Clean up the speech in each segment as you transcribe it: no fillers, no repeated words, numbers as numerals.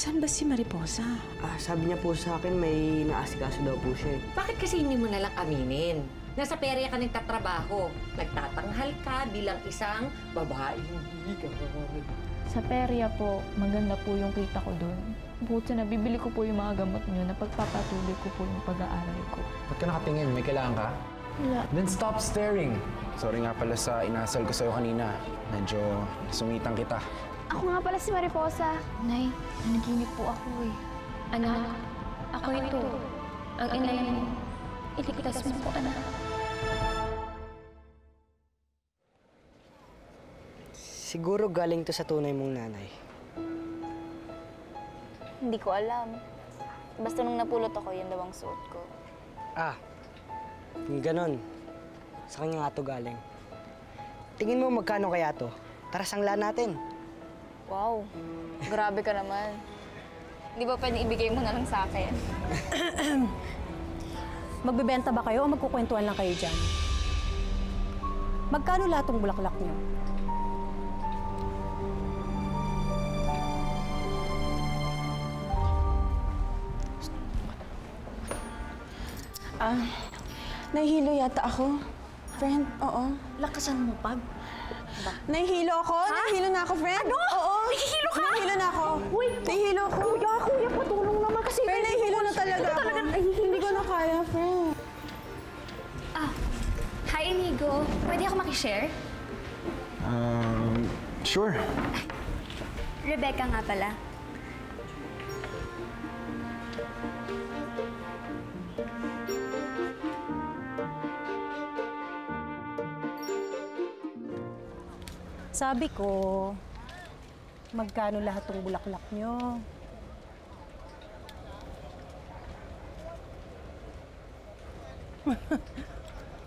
Nasaan ba si Mariposa? Sabi niya po sa akin may naasikaso daw po siya eh. Bakit kasi hindi mo nalang aminin? Nasa perya ka nagtatrabaho. Nagtatanghal ka bilang isang babaeng hihigal. Sa perya po, maganda po yung kita ko doon. Bukod sa nabibili ko po yung mga gamot niyo, napagpapatuloy ko po yung pag-aaral ko. Ba't ka nakatingin? May kailangan ka? Wala. Then stop staring! Sorry nga pala sa inasal ko sa'yo kanina. Medyo sungitan kita. Ako nga pala si Mariposa. Nay, nanaginip po ako eh. Anak, ako ito. Ang inay mo. Iligtas mo po, anak. Siguro galing to sa tunay mong nanay. Hindi ko alam. Basta nung napulot ako, yan daw ang suot ko. Yung ganon. Sa kanya nga to galing. Tingin mo magkano kaya to? Tara sangla natin. Wow, grabe ka naman. Di ba pwedeng ibigay mo na lang sa akin? Magbebenta ba kayo o magkukwentuhan lang kayo dyan? Magkano lahat ng bulaklak niyo? Nahihilo yata ako. Friend, oo. Lakasan mo, Pag. Nahihilo ako? Nahihilo na ako, friend? Ano? Oo. Nahihilo ka? Nahihilo na ako. Wait. Nahihilo ako. Kuya, patulong naman kasi. Pero nahihilo na talaga ako. Hindi ko na kaya, friend. Hi, Inigo. Pwede ako makishare? Sure. Rebecca nga pala. Sabi ko, magkano lahat ng bulaklak niyo?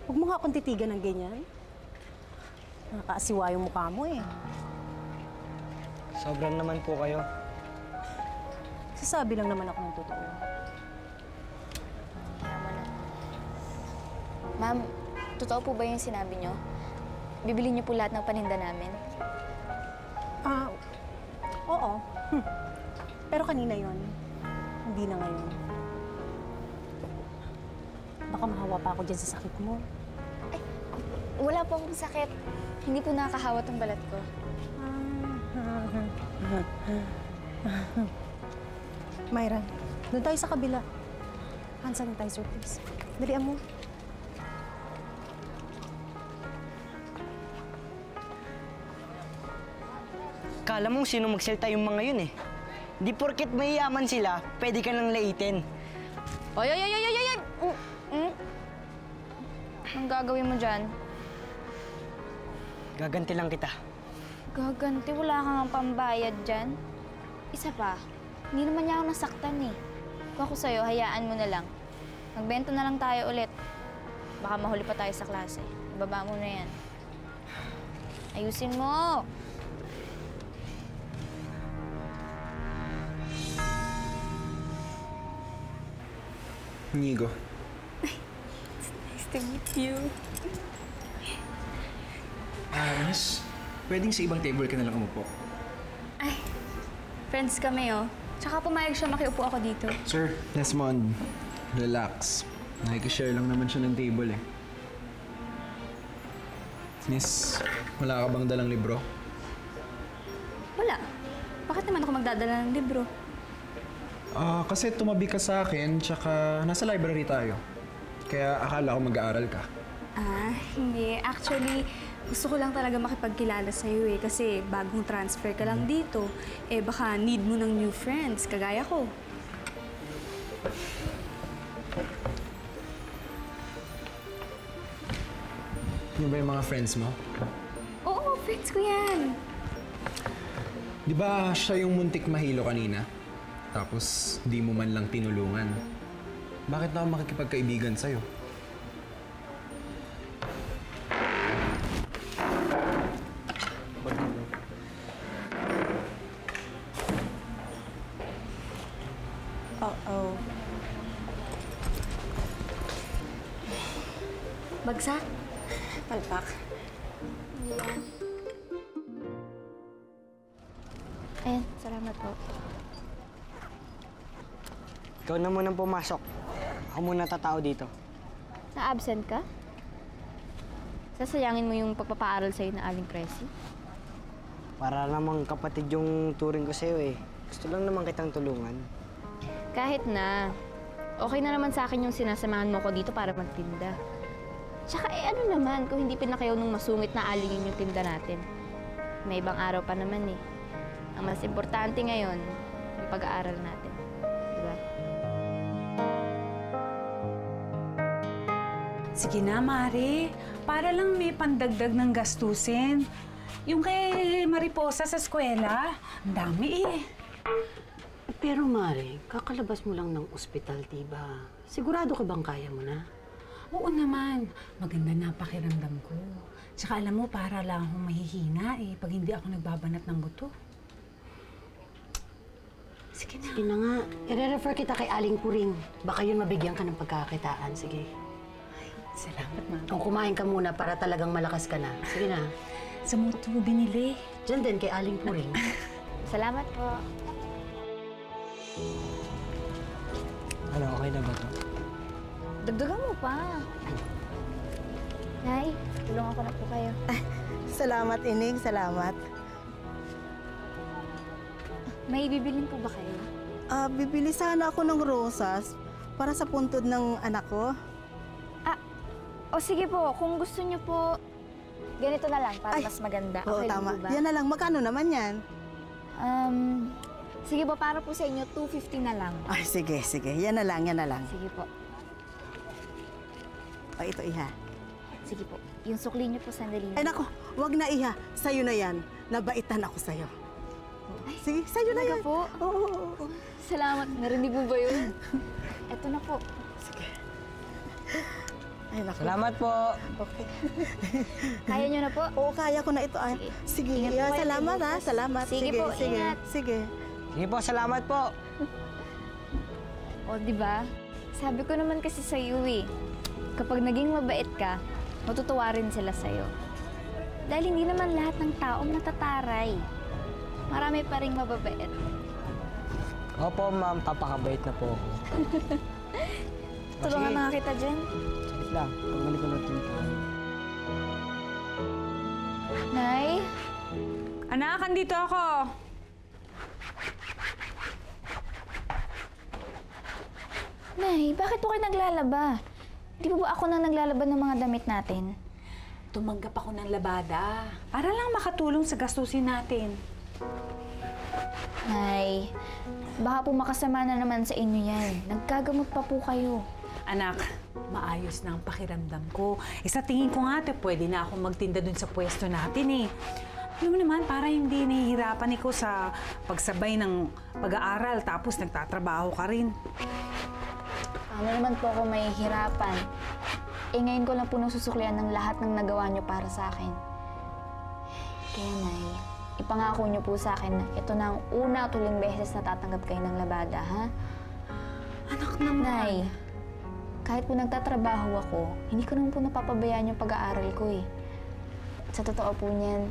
Huwag mo nga akong titigan ng ganyan. Nakakaasiwa yung mukha mo eh. Sobrang naman po kayo. Sasabi lang naman ako ng totoo. Tama na. Ma'am, totoo po ba yung sinabi niyo? Bibili niyo po lahat ng paninda namin? Oo. Pero kanina yon, hindi na ngayon. Baka mahawa pa ako dyan sa sakit mo. Wala po akong sakit. Hindi po nakakahawat ang balat ko. Myra, doon tayo sa kabila. Hand sanitizer, please. Dalian mo. Kala mong sino magsalita yung mga yun eh. Di porket may yaman sila, pwede ka nang laitin. Oy! Anong gagawin mo dyan? Gaganti lang kita. Gaganti, wala kang pambayad dyan. Isa pa, hindi naman niya ako nasaktan eh. Kung ako sa'yo, hayaan mo na lang. Magbenta na lang tayo ulit. Baka mahuli pa tayo sa klase. Ibaba mo na yan. Ayusin mo! Inigo. Nice to meet you. Miss, pwedeng sa ibang table ka na lang umupo. Ay, friends kami oh. Tsaka pumayag siya makiupo ako dito. Sir, Desmond, relax. Nakikishare lang naman siya ng table eh. Miss, wala ka bang dalang libro? Wala. Bakit naman ako magdadala ng libro? Kasi tumabi ka sa akin, tsaka nasa library tayo. Kaya akala ko mag-aaral ka. Hindi. Actually, gusto ko lang talaga makipagkilala sa'yo eh. Kasi bagong transfer ka lang dito. Eh, baka need mo ng new friends, kagaya ko. Yun ba yung mga friends mo? Oo, friends ko yan. Di ba siya yung muntik mahilo kanina? Tapos di mo man lang tinulungan. Bakit na ako makikipagkaibigan sa'yo? Uh-oh. Bagsak? Palpak. Ayan, salamat po. ikaw na munang pumasok. Ako muna tatao dito. Na-absent ka? Sasayangin mo yung pagpapaaral sa'yo na Aling Cressy? Para namang kapatid yung turing ko sa'yo eh. Gusto lang naman kitang tulungan. Kahit na. Okay na naman sa akin yung sinasamahan mo ko dito para magtinda. Tsaka ano naman kung hindi pinakayaw nung masungit na alingin yung tinda natin. May ibang araw pa naman eh. Ang mas importante ngayon, yung pag-aaral natin. Diba? Sige na, Mari. Para lang may pandagdag ng gastusin. Yung kay Mariposa sa eskwela, ang dami eh. Pero Mare, kakalabas mo lang ng ospital, diba? Sigurado ka bang kaya mo na? Oo naman. Maganda na pakiramdam ko. Tsaka alam mo, para lang akong mahihina eh, pag hindi ako nagbabanat ng buto. Sige na. Sige na nga. I-refer kita kay Aling Puring. Baka yun mabigyan ka ng pagkakakitaan. Sige. Salamat, Mami. Kung kumain ka muna para talagang malakas ka na. Sige na. Sa mo ito binili? Diyan din kay Aling Puring. Salamat po. Ano, okay na ba to? Dagdagan mo pa. Nay, tulungan ko na po kayo. Salamat, Ining. Salamat. May bibilin po ba kayo? Bibili sana ako ng rosas para sa puntod ng anak ko. O sige po, kung gusto niyo po, ganito na lang para Ay, mas maganda. Oo, Okay lang tama. po ba? Yan na lang. Magkano naman yan? Sige po, para po sa inyo, 250 na lang. Ay, sige, sige. Yan na lang, yan na lang. Sige po. O, ito, Iha. Sige po. Yung sukli niyo po, sandali Ay, lang. nako. Wag na, Iha. Sa'yo na yan. Nabaitan ako sa'yo. Sige, sa'yo na yan. Talaga po? Oo. Salamat. Narinig mo ba yun? Eto na po. Sige. Ay, nako. Salamat po! Okay. Kaya niyo na po? Oo, kaya ko na ito. Ay, sige, Ingat po Iha. kayo, Salamat, ha. bukas. Salamat. Sige po, sige. ingat. Sige. Sige po, salamat po! O, di ba? Sabi ko naman kasi sa iyo eh. Kapag naging mabait ka, matutuwa rin sila sa'yo. Dahil hindi naman lahat ng taong natataray. Marami pa rin mababait. Opo, ma'am. Papakabait na po ako. Tulungan na nga kita dyan. Saglit lang. Pagmali ko na dito. Nay? Anak, andito ako. Nay, bakit po kayo naglalaba? Di ba ako nang naglalaba ng mga damit natin? Tumanggap ako ng labada. Para lang makatulong sa gastusin natin. Nay, baka po makasama na naman sa inyo yan. Naggagamot pa po kayo. Anak, maayos na ang pakiramdam ko. Sa tingin ko nga, pwede na akong magtinda dun sa pwesto natin eh. Alam mo naman, para hindi nahihirapan ikaw sa pagsabay ng pag-aaral tapos nagtatrabaho ka rin. Paano naman po ako mahihirapan? Ngayon ko lang po nasusuklian ng lahat ng nagawa niyo para sa akin. Kaya, Nay, ipangako niyo po sa akin na ito na ang una at huling beses na tatanggap kayo ng labada, ha? Anak naman. Nay, kahit po nagtatrabaho ako, hindi ko naman po napapabayaan yung pag-aaral ko eh. Sa totoo po niyan,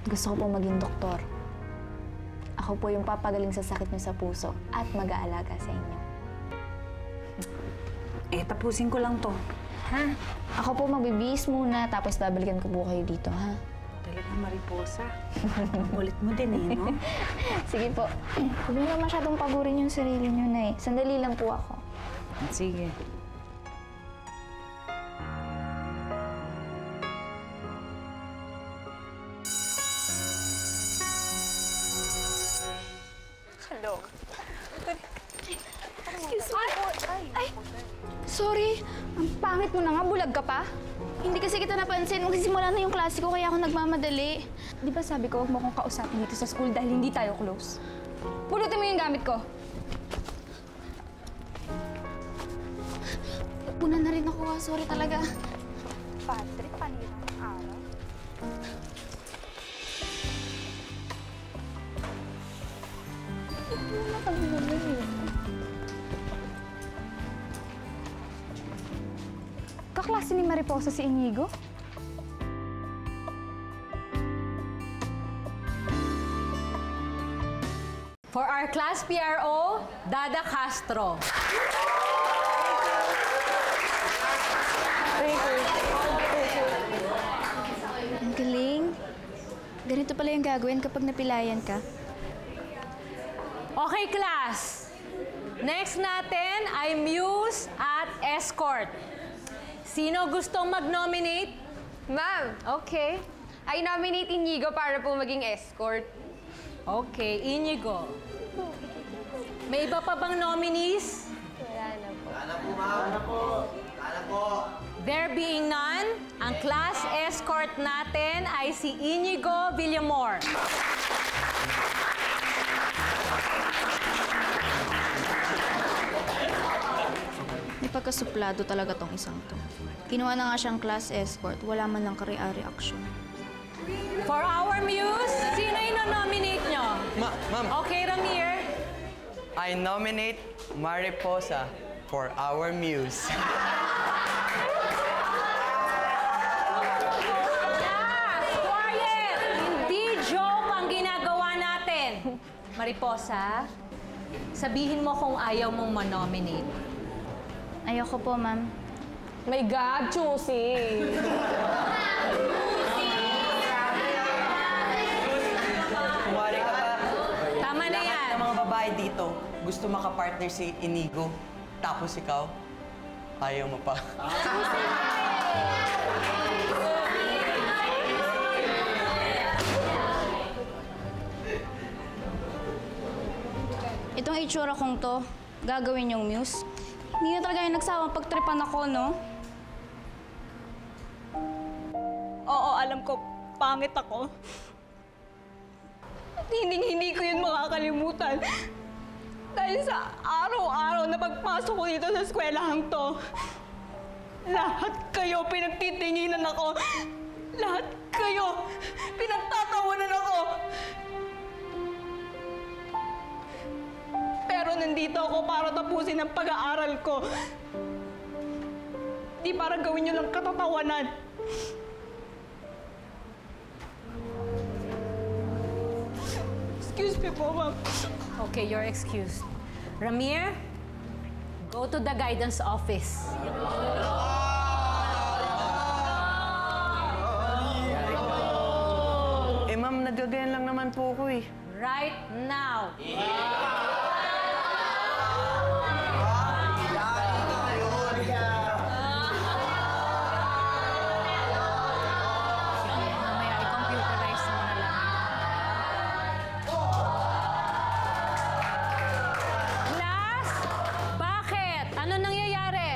gusto ko po maging doktor. Ako po yung papagaling sa sakit niyo sa puso at mag-aalaga sa inyo. Tapusin ko lang to. Ha? Ako po magbibihis muna, tapos babalikan ko po kayo dito, ha? Talagang Mariposa. Ulit mo din eh, no? Sige po. Huwag niyo na masyadong pagurin yung sarili niyo, Nay. Sandali lang po ako. Sige. Excuse me po. Ay, sorry. Ang pangit mo na nga. Bulag ka pa. Hindi kasi kita napansin. Magsisimula na yung klase ko, kaya ako nagmamadali. Di ba sabi ko, huwag mo akong kausapin dito sa school dahil hindi tayo close? Pulutin mo yung gamit ko. Una na rin ako. Sorry talaga. Padre, panira ng araw. Kaklase ni Mariposa si Inigo? For our class PRO, Dada Castro. Ang galing. Ganito pala yung gagawin kapag napilayan ka. Okay, class. Next natin ay Muse at Escort. Sino gustong mag-nominate? Ma'am, Okay. I nominate Inigo para po maging escort. Okay, Inigo. May iba pa bang nominees? Wala na po. There being none, ang class escort natin ay si Inigo Villamor. May pagkasuplado talaga tong isang to. Kinuha na nga siyang class escort, wala man lang reaction. For our Muse, sino ino-nominate nyo? Ma'am, Okay, Ramir. I nominate Mariposa for our Muse. Yes! Quiet! Hindi joke ang ginagawa natin. Mariposa, sabihin mo kung ayaw mong manominate. Ayoko po, ma'am. My God, choosy. Kumari ka ba? Tama na yan. Lahat ng mga babae dito, gusto makapartner si Inigo. Tapos ikaw, ayaw mo pa. Itong itsura kong to, gagawin yung Muse. Hindi na talaga yung nagsawang pagtripan ako, no? Oo, alam ko, pangit ako. At hindi ko yun makakalimutan. Dahil sa araw-araw na pagpasok ko dito sa eskwelahang to, lahat kayo pinagtitinginan ako. Lahat kayo pinagtatawanan ako. Pero nandito ako para tapusin ang pag-aaral ko. Di para gawin nyo lang katatawanan. Excuse me po, ma'am. Okay, you're excused. Ramir, go to the guidance office. Ma'am, nagagayan lang naman po ako eh. Right now. Mamaya, i-computerize mo na lang. Class, bakit? Ano nangyayari?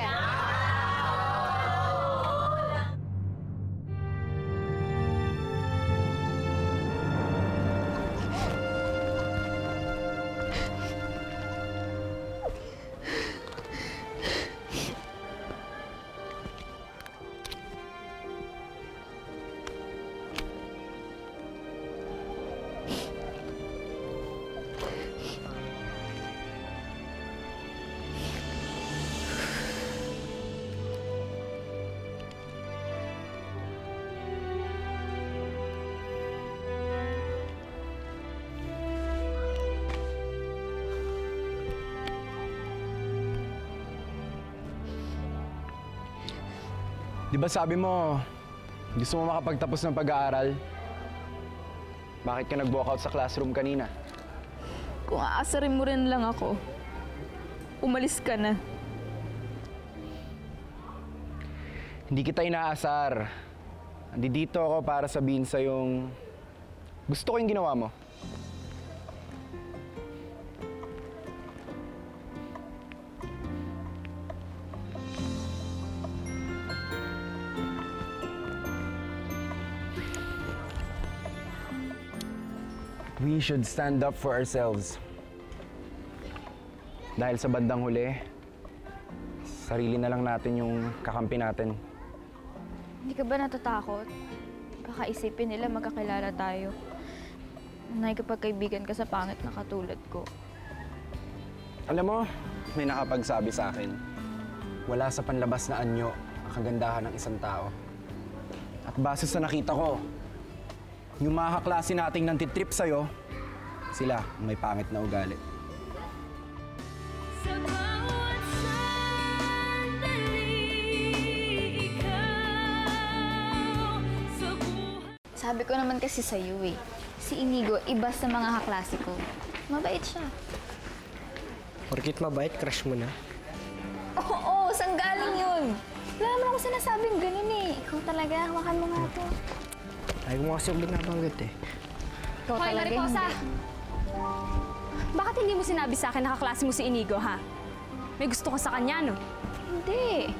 Di ba sabi mo, gusto mo makapagtapos ng pag-aaral? Bakit ka nag-walkout sa classroom kanina? Kung aasarin mo rin lang ako, umalis ka na. Hindi kita inaasar. Nandito ako para sabihin sa'yong gusto ko yung ginawa mo. We should stand up for ourselves. Dahil sa bandang huli, sarili na lang natin yung kakampi natin. Hindi ka ba natatakot? Baka isipin nila magkakilala tayo. Nakikipagkaibigan ka sa pangit na katulad ko. Alam mo, may nakapagsabi sa akin, wala sa panlabas na anyo ang kagandahan ng isang tao. At base sa nakita ko, yung mga kaklase nating nantitrip sa'yo, sila ang may pangit na ugali. Sabi ko naman kasi sa'yo eh. Si Inigo, iba sa mga kaklase ko. Mabait siya. Porkit mabait, crush mo na. Oo, saan galing yun? Wala naman ako sinasabing ganun eh. Ikaw talaga, hawakan mo nga ito. Ayaw mo kasi ulit nabanggit eh. Ikaw Hoy, talaga Mariposa! hindi. Bakit hindi mo sinabi sa akin na kaklase mo si Inigo, ha? May gusto ko sa kanya, no? Hindi.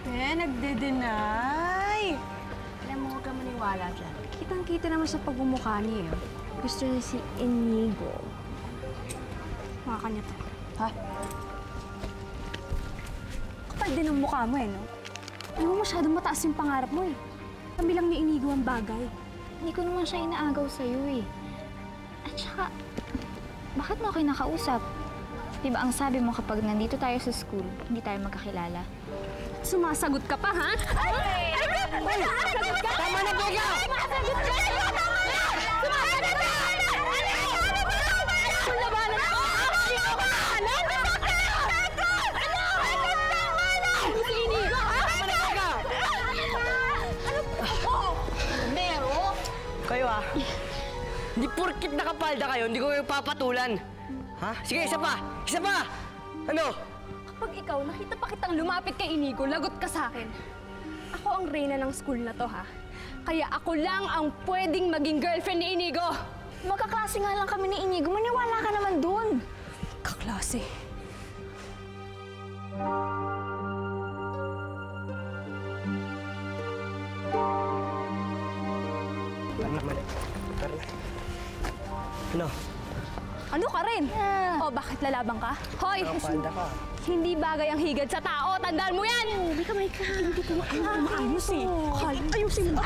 Nagde-deny! Alam mo, huwag ka maniwala dyan. Kitang-kita naman sa pagmumukha niya. Gusto niya si Inigo. Mukha kanya to. Ha? Kapal din ang mukha mo, eh, no? Alam mo, masyadong mataas yung pangarap mo, eh. Kami lang ni Inigo ang bagay. Hindi ko naman siya inaagaw sa'yo eh. At saka, bakit mo ako nakausap? Diba ang sabi mo kapag nandito tayo sa school, hindi tayo magkakilala? Sumasagot ka pa, ha? Ay! Sumasagot ka! Tama na, Bega! Sumasagot ka! Sumasagot ka! Kung labanan ko, hindi ko makahalan! Si Inigo, ha? Kayo ah. Hindi porkit nakapalda kayo, hindi ko kayo papatulan. Ha? Sige, isa pa! Isa pa! Ano? Kapag ikaw, nakita pa kitang lumapit kay Inigo, lagot ka sa akin. Ako ang reyna ng school na to, ha? Kaya ako lang ang pwedeng maging girlfriend ni Inigo. Magkaklase nga lang kami ni Inigo, maniwala ka naman dun. Kaklase. Ano? Ano ka rin? O, bakit lalabang ka? Hoy! Nakapalda ka. Hindi bagay ang higad sa tao. Tandaan mo yan! Hindi ka Hindi ko maayos eh. Ayusin mo.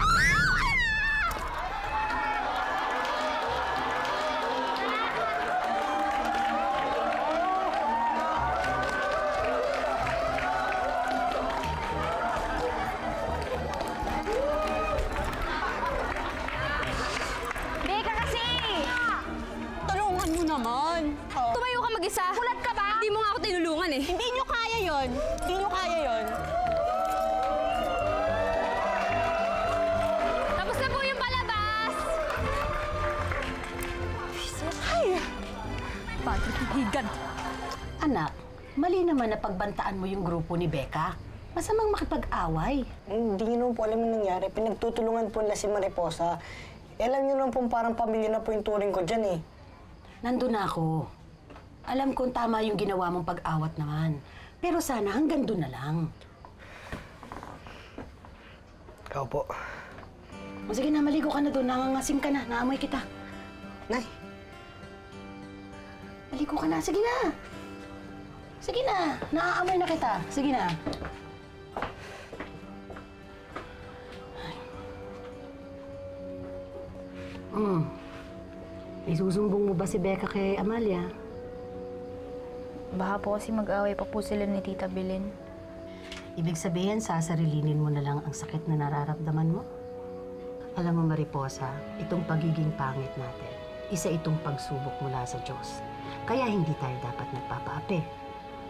Beka kasi! Tulungan mo naman. Tumayo ka mag-isa. Kulat ka ba? Hindi mo nga ako tinulungan eh. Hindi nyo kaya yon. Hindi nyo kaya yon. Tapos na po yung palabas. Ay! Bakit higad? Anak, mali naman na pagbantaan mo yung grupo ni Becca. Masamang makipag-away. Hindi nyo naman po alam yung nangyari. Pinagtutulungan po nila si Mariposa. Alam nyo naman po parang pamilya na po yung turing ko dyan eh. Nandun na ako. Alam kong tama yung ginawa mong pag-awat naman. Pero sana hanggang doon na lang. Ikaw po. O sige na, maligo ka na doon. Nangangasing ka na. Naamoy kita. Nay, Maligo ka na. Sige na. Sige na. Naaamoy na kita. Sige na. Isusumbong mo ba si Becca kay Amalia? Baka po kasi mag-away pa po sila ni Tita Belen. Ibig sabihin, sasarilinin mo na lang ang sakit na nararamdaman mo? Alam mo, Mariposa, itong pagiging pangit natin, isa itong pagsubok mula sa Diyos. Kaya hindi tayo dapat nagpapaapi.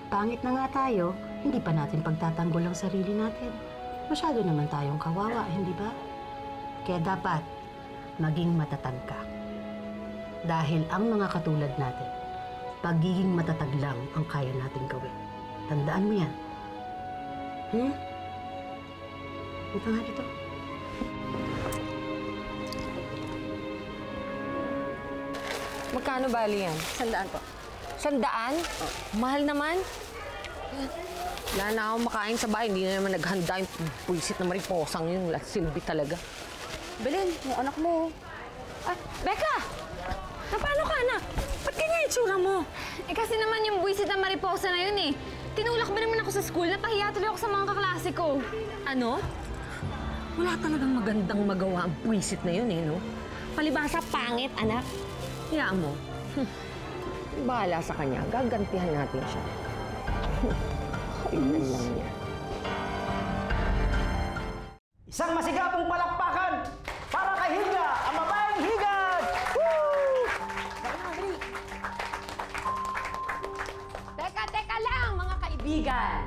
Pangit na nga tayo, hindi pa natin pagtatanggol ang sarili natin. Masyado naman tayong kawawa, hindi ba? Kaya dapat maging matatag ka. Dahil ang mga katulad natin, pagiging matatag lang ang kaya nating gawin. Tandaan mo yan. Ito nga dito. Magkano bali yan? 100 po. 100? Mahal naman. Wala na akong makain sa bahay. Hindi na naman naghanda yung puwisit na mariposang yung silbi talaga. Belen, yung anak mo. Ah, Becca! Paano ka, anak? Ba't ganyan yung tsura mo? Eh kasi naman yung buwisit na mariposa na yun eh. Tinulak ba naman ako sa school? Napahiya tuloy ako sa mga kaklase ko. Ano? Wala talagang magandang magawa ang puwisit na yun eh, no? Palibasa pangit, anak. Hayaan mo. Bahala sa kanya. Gagantihan natin siya. Kailan lang yan. isang masigapong palakpakan para kay Higa, ang babaeng higad! Woo! Teka lang, mga kaibigan.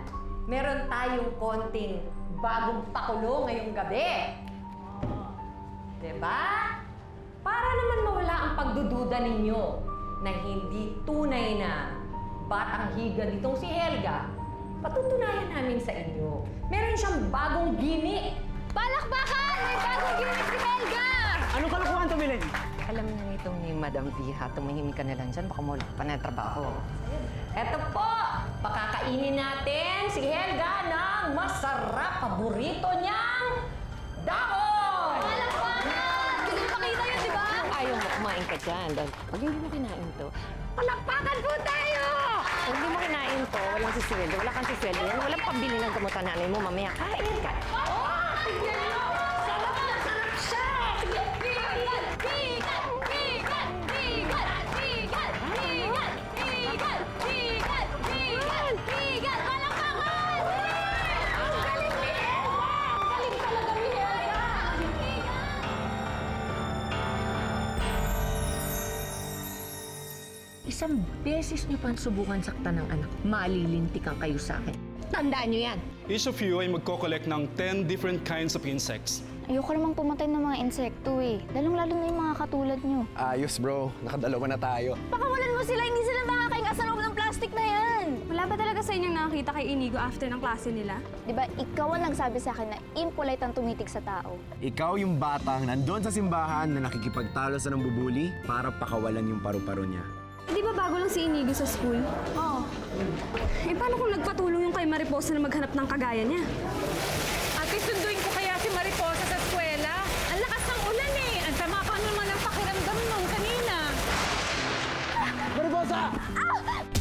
Meron tayong konting bagong pakulo ngayong gabi. Diba? Para naman mawala ang pagdududa ninyo na hindi tunay na batang higa nitong si Helga, patutunayan namin sa inyo. Meron siyang bagong gimmick. Palakpakan! May bagong gimmick si Helga! Anong kalukuhan to, Milen? Alam na itong ni Madam Viha, tumahimik ka na lang dyan, baka mawala pa na trabaho. Eto po, pakakainin natin si Helga ng masarap paborito niyang dahon! Palakpakan! Hindi ko pakita yun, di ba? Ayaw mo kumain ka dyan. Dahil pag hindi mo kinain to, palakpakan po tayo! Kung hindi mo kinain to, walang sisweldo. Wala kang sisweldo yan. Walang pambili ng gamot ang nanay mo. Mamaya, kain ka. Oh! Tignan mo! Sarap na sarap siya! Sige, Bigat! Bigat! Bigat! Bigat! Bigat! Bigat! Bigat! Bigat! Bigat! Bigat! Palakpakan! ang galing ni Helga! Ang galing talaga ni Helga! Isang beses niyo pang subukan saktan ng anak, malilintikan kayo sa akin. Tandaan niyo yan. Each of you ay magko-collect ng 10 different kinds of insects. Ayoko namang pumatay ng mga insekto eh. Lalong-lalo na yung mga katulad nyo. Ayos bro, nakadalawa na tayo. Pakawalan mo sila, hindi sila makakainga sa loob ng plastic na yan! Wala ba talaga sa inyong nakakita kay Inigo after ng klase nila? Di ba, ikaw ang nagsabi sa akin na impolite ang tumitig sa tao. Ikaw yung batang nandun sa simbahan na nakikipagtalo sa nambubuli para pakawalan yung paru-paro niya. Di ba bago lang si Inigo sa school? Oo. Eh paano kung nagpatulong yung kay Mariposa na maghanap ng kagaya niya? Ate, sunduin ko kaya si Mariposa sa eskwela? Ang lakas ng ulan eh. Ang sama pa naman ang pakiramdam nung kanina. Mariposa! Ah!